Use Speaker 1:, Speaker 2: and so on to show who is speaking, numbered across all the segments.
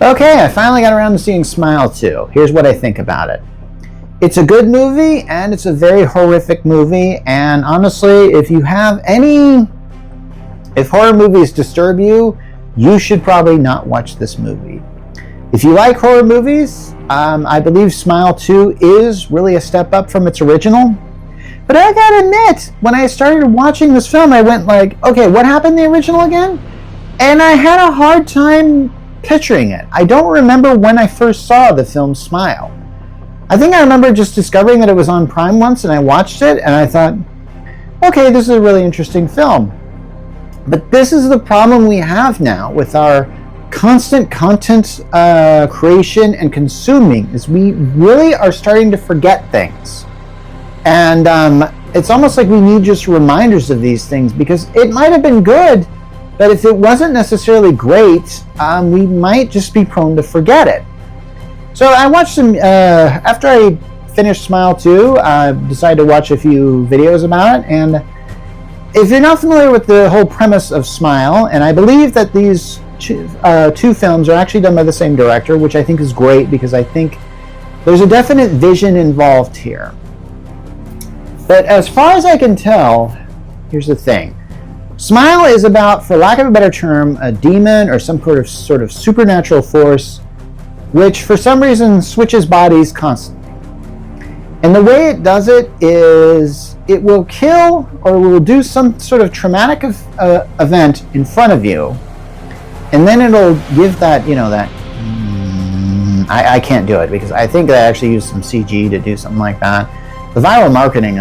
Speaker 1: Okay, I finally got around to seeing Smile 2. Here's what I think about it. It's a good movie, and it's a very horrific movie, and honestly, if horror movies disturb you, you should probably not watch this movie. If you like horror movies, I believe Smile 2 is really a step up from its original. But I gotta admit, when I started watching this film, I went like, okay, what happened in the original again? And I had a hard time picturing it. I don't remember when I first saw the film Smile. I think I remember just discovering that it was on Prime once, and I watched it, and I thought, okay, this is a really interesting film. But this is the problem we have now with our constant content creation and consuming, is we really are starting to forget things. And it's almost like we need just reminders of these things, because it might have been good, but if it wasn't necessarily great, we might just be prone to forget it. So I watched some, after I finished Smile 2, I decided to watch a few videos about it. And if you're not familiar with the whole premise of Smile, and I believe that these two films are actually done by the same director, which I think is great, because I think there's a definite vision involved here. But as far as I can tell, here's the thing. Smile is about, for lack of a better term, a demon or some sort of supernatural force which for some reason switches bodies constantly. And the way it does it is it will kill or will do some sort of traumatic event in front of you, and then it'll give that, I can't do it, because I think they actually used some CG to do something like that. The viral marketing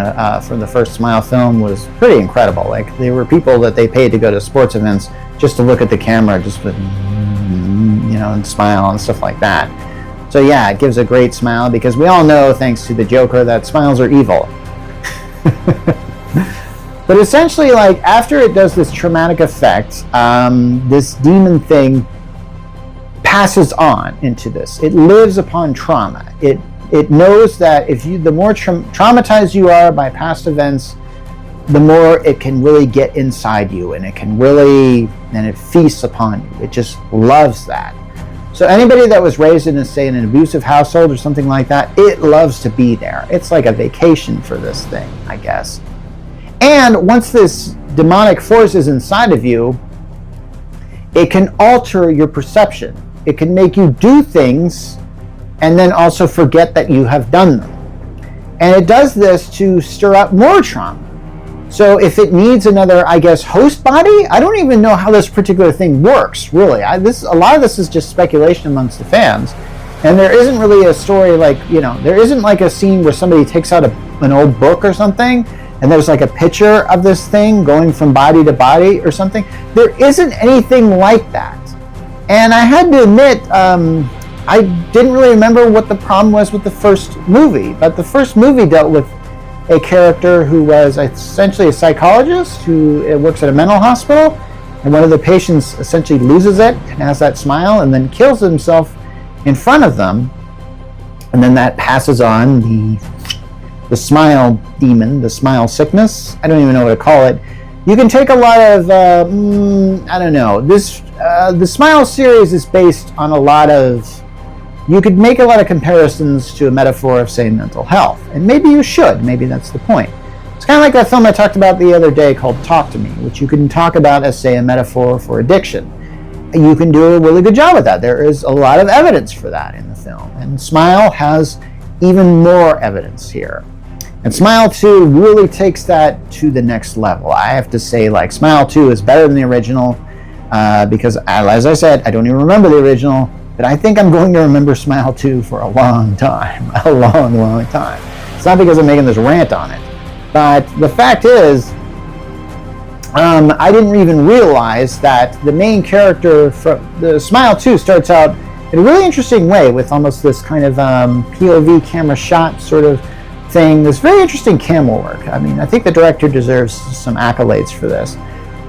Speaker 1: for the first Smile film was pretty incredible. Like, there were people that they paid to go to sports events just to look at the camera, just with, and smile and stuff like that. So yeah, it gives a great smile, because we all know, thanks to the Joker, that smiles are evil. But essentially, like, after it does this traumatic effect, this demon thing passes on into this. It lives upon trauma. It knows that the more traumatized you are by past events, the more it can really get inside you, and it feasts upon you. It just loves that. So anybody that was raised in, say, an abusive household or something like that, it loves to be there. It's like a vacation for this thing, I guess. And once this demonic force is inside of you, it can alter your perception. It can make you do things and then also forget that you have done them. And it does this to stir up more trauma. So if it needs another, I guess, host body, I don't even know how this particular thing works, really. A lot of this is just speculation amongst the fans. And there isn't really a story like, there isn't like a scene where somebody takes out an old book or something, and there's like a picture of this thing going from body to body or something. There isn't anything like that. And I had to admit, I didn't really remember what the problem was with the first movie, but the first movie dealt with a character who was essentially a psychologist who works at a mental hospital, and one of the patients essentially loses it and has that smile and then kills himself in front of them, and then that passes on the smile demon, the smile sickness. I don't even know what to call it. You can take a lot of, I don't know, the Smile series is based on a lot of, you could make a lot of comparisons to a metaphor of, say, mental health. And maybe you should. Maybe that's the point. It's kind of like that film I talked about the other day called Talk to Me, which you can talk about as, say, a metaphor for addiction. You can do a really good job with that. There is a lot of evidence for that in the film. And Smile has even more evidence here. And Smile 2 really takes that to the next level. I have to say, like, Smile 2 is better than the original because, as I said, I don't even remember the original. But I think I'm going to remember Smile 2 for a long time. A long, long time. It's not because I'm making this rant on it. But the fact is, I didn't even realize that the main character from the Smile 2 starts out in a really interesting way with almost this kind of POV camera shot sort of thing. This very interesting camera work. I mean, I think the director deserves some accolades for this.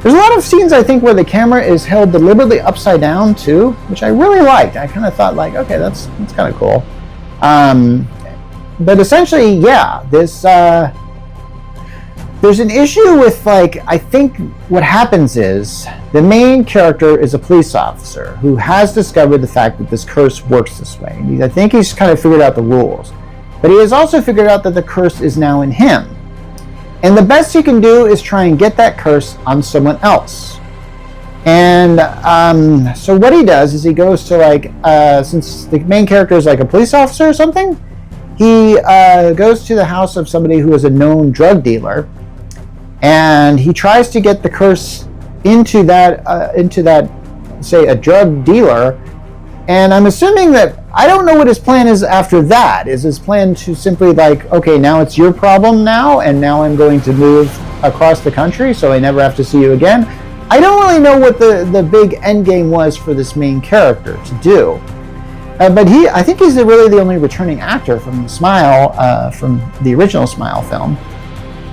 Speaker 1: There's a lot of scenes, I think, where the camera is held deliberately upside down, too, which I really liked. I kind of thought, like, okay, that's kind of cool. But essentially, yeah, this there's an issue with, like, I think what happens is the main character is a police officer who has discovered the fact that this curse works this way. I think he's kind of figured out the rules. But he has also figured out that the curse is now in him. And the best he can do is try and get that curse on someone else. And so what he does is he goes to, like, since the main character is like a police officer or something, he goes to the house of somebody who is a known drug dealer. And he tries to get the curse into that, say, a drug dealer. And I'm assuming that, I don't know what his plan is after that. Is his plan to simply, like, okay, now it's your problem now, and now I'm going to move across the country so I never have to see you again? I don't really know what the big end game was for this main character to do. But I think he's really the only returning actor from Smile, from the original Smile film.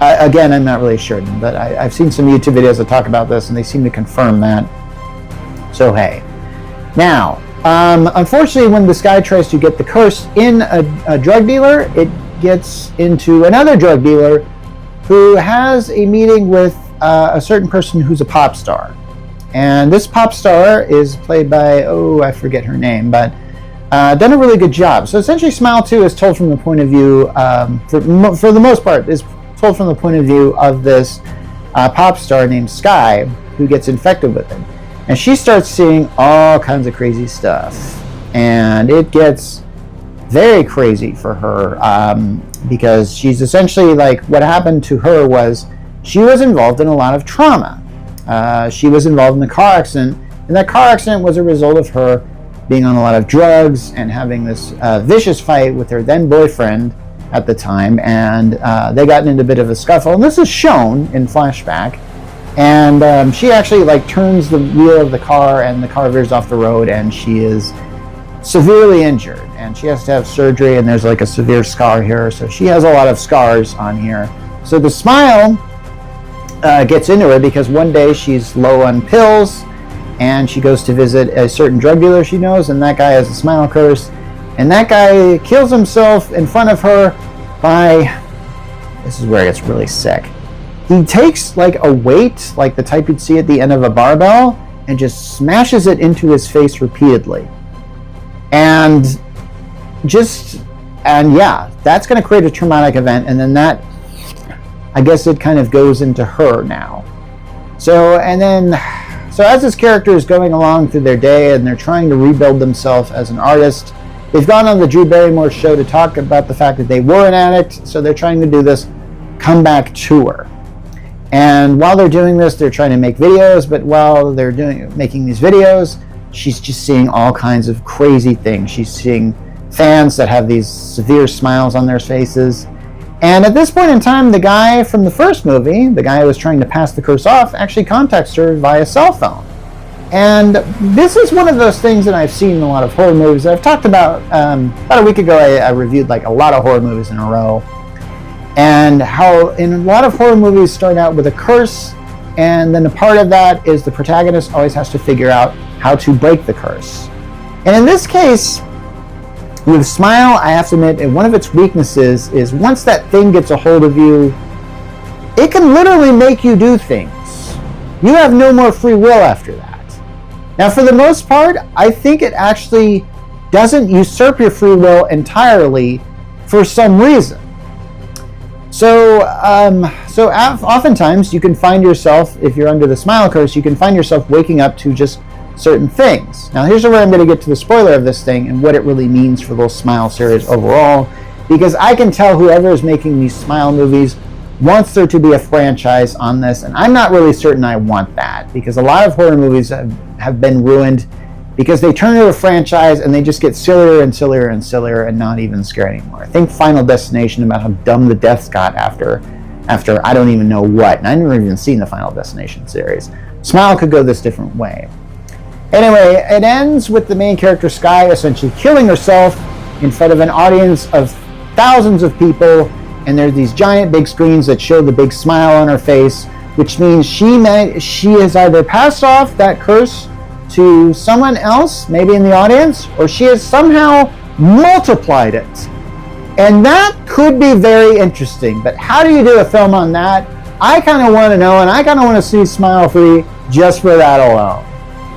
Speaker 1: Again, I'm not really sure, but I've seen some YouTube videos that talk about this, and they seem to confirm that. So, hey. Now, unfortunately, when this guy tries to get the curse in a drug dealer, it gets into another drug dealer who has a meeting with a certain person who's a pop star. And this pop star is played by, I forget her name, but done a really good job. So essentially, Smile 2 is told from the point of view, for the most part, is told from the point of view of this pop star named Sky, who gets infected with it. And she starts seeing all kinds of crazy stuff. And it gets very crazy for her, because she's essentially, like, what happened to her was she was involved in a lot of trauma. She was involved in a car accident, and that car accident was a result of her being on a lot of drugs and having this vicious fight with her then boyfriend at the time, and they got into a bit of a scuffle, and this is shown in flashback. And she actually, like, turns the wheel of the car, and the car veers off the road, and she is severely injured, and she has to have surgery, and there's, like, a severe scar here, so she has a lot of scars on here. So the Smile gets into her because one day she's low on pills, and she goes to visit a certain drug dealer she knows, and that guy has a Smile curse. And that guy kills himself in front of her by, this is where it gets really sick. He takes, like, a weight, like the type you'd see at the end of a barbell, and just smashes it into his face repeatedly. And yeah, that's going to create a traumatic event, and then that, I guess it kind of goes into her now. So as this character is going along through their day, and they're trying to rebuild themselves as an artist, they've gone on the Drew Barrymore show to talk about the fact that they were an addict, so they're trying to do this comeback tour. And while they're doing this, they're trying to make videos, but while they're making these videos, she's just seeing all kinds of crazy things. She's seeing fans that have these severe smiles on their faces. And at this point in time, the guy from the first movie, the guy who was trying to pass the curse off, actually contacts her via cell phone. And this is one of those things that I've seen in a lot of horror movies. I've talked about a week ago, I reviewed, like, a lot of horror movies in a row. And how in a lot of horror movies start out with a curse, and then a part of that is the protagonist always has to figure out how to break the curse. And in this case, with Smile, I have to admit, one of its weaknesses is once that thing gets a hold of you, it can literally make you do things. You have no more free will after that. Now, for the most part, I think it actually doesn't usurp your free will entirely for some reason. So oftentimes you can find yourself, if you're under the Smile curse, you can find yourself waking up to just certain things. Now, here's where I'm going to get to the spoiler of this thing and what it really means for the Smile series overall, because I can tell whoever is making these Smile movies wants there to be a franchise on this, and I'm not really certain I want that, because a lot of horror movies have been ruined because they turn into a franchise and they just get sillier and sillier and sillier and not even scary anymore. Think Final Destination, about how dumb the deaths got after I don't even know what, and I've never even seen the Final Destination series. Smile could go this different way. Anyway, it ends with the main character, Sky, essentially killing herself in front of an audience of thousands of people, and there's these giant big screens that show the big smile on her face, which means she has either passed off that curse to someone else, maybe in the audience, or she has somehow multiplied it. And that could be very interesting, but how do you do a film on that I kind of want to know, and I kind of want to see Smile Free just for that alone.